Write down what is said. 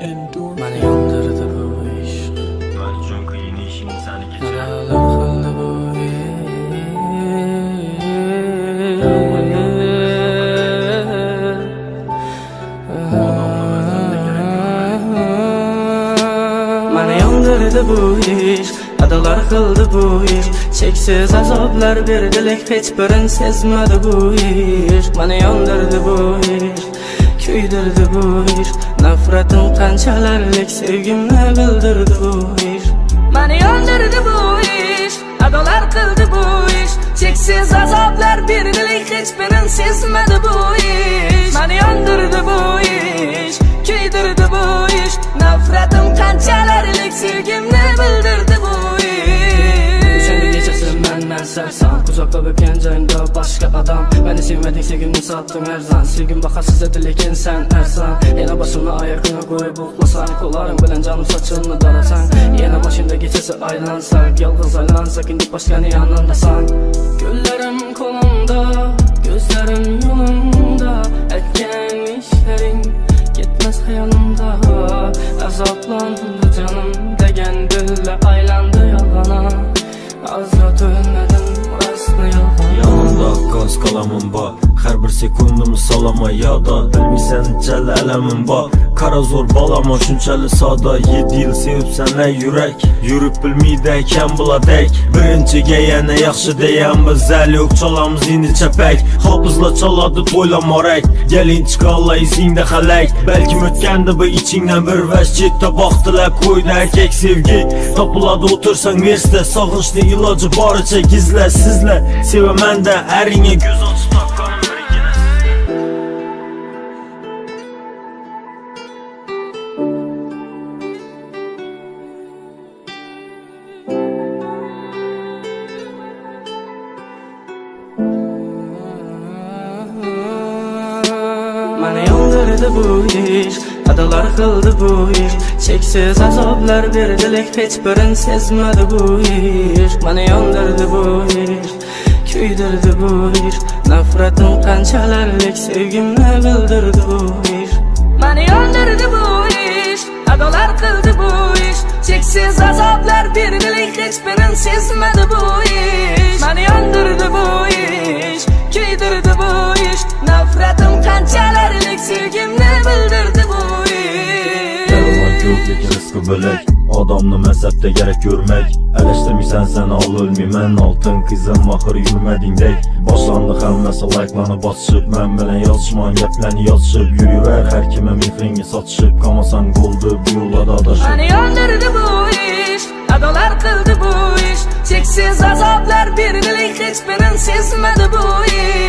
Məni yandırdı bu iş. Ben çok qiyin işin seni geçer. Nələr qıldı bu Məni yandırdı bu iş. Adalar qıldı bu iş. Çeksiz azablar verdilik, heç birin sezmədi bu iş. Məni yandırdı bu iş. Küydürdü bu iş. Nefretin qanchalarlik sevgimni bildirdi bu ish. Məni yandırdı bu ish. Adalar qildi bu ish. Cheksiz azoblar berdilik, hech birin sezmadi bu ish. Məni yandırdı bu ish. Küydürdü bu ish. Nefretin qanchalarlik sevgimni bildirdi bu ish. Sen gecesi men sersan. Uzakta bir pencerende başka adam. Beni sevmedin, sevgimni sattın erzan. Sevgim bakasız edilekin sen ersan. Yine başımı ayakına koyup buklasan. Kollarım bilen canım saçını darasan. Yine başında gecesi aylansak. Yalnız aylansak, indi başkanı yanındasan. Güllerim kolumda, gözlerim yolunda. Etken işlerin gitmez hayalımda. Azaplandı canım degen dille aylandı yalana. Azra dönmedim aslında yalan. Yanımda gaz kalamım var. Her bir sekundumu salama yada. Bilmişsen neçəli ələmin var. Kara zor balama şunçəli sada. 7 yıl sevib sənə yürək. Yürüb bilmiyidəkən buladək. Birinci geyənə yaxşı deyən biz əl yox çalamız indi çəpək. Hafızla çaladı toylamarək. Gəlin çıxalla izində xələk. Bəlkə ötkəndi bu içindən bir vəscitdə baxdılar koydu erkek sevgi. Tapıladı otursan versə sağınçlı ilacı barıca gizlə sizlə. Sevəmən də ərinə göz açı taqqanım bir yenəsi. Məni yandırdı bu iş. Adalar qıldı bu iş. Çeksiz azoblar verdilik, heç birin sezmedi bu ish. Məni yandırdı bu ish. Küydürdü bu ish. Nefretin qanchalarlik sevgimni bildirdi bu ish. Məni yandırdı bu ish. Adalar qıldı bu ish. Cheksiz azoblar berdilik, hech birin sezmedi bu ish. Məni yandırdı bu ish. Küydürdü bu ish. Nefretin qanchalarlik sevgimni bildirdi bu ish. Yalan yox lekin rizqi bölək. Adamlı məzəbdə gərək görmək. Ələşdirmirsən sən al ölməyəm. Altın qızım axır yürmədingdək. Başlandı həmməsə layıqlanıb açışıb. Mən bilən yazışman gəpləni yazışıb. Yürüyər hər kimə mifringi satışıb. Qamasan qoldu bu yolla adaşıb. Məni yandırdı bu ish. Adalar qıldı bu ish. Cheksiz azoblar berdilik, hech birin sezmedi bu ish.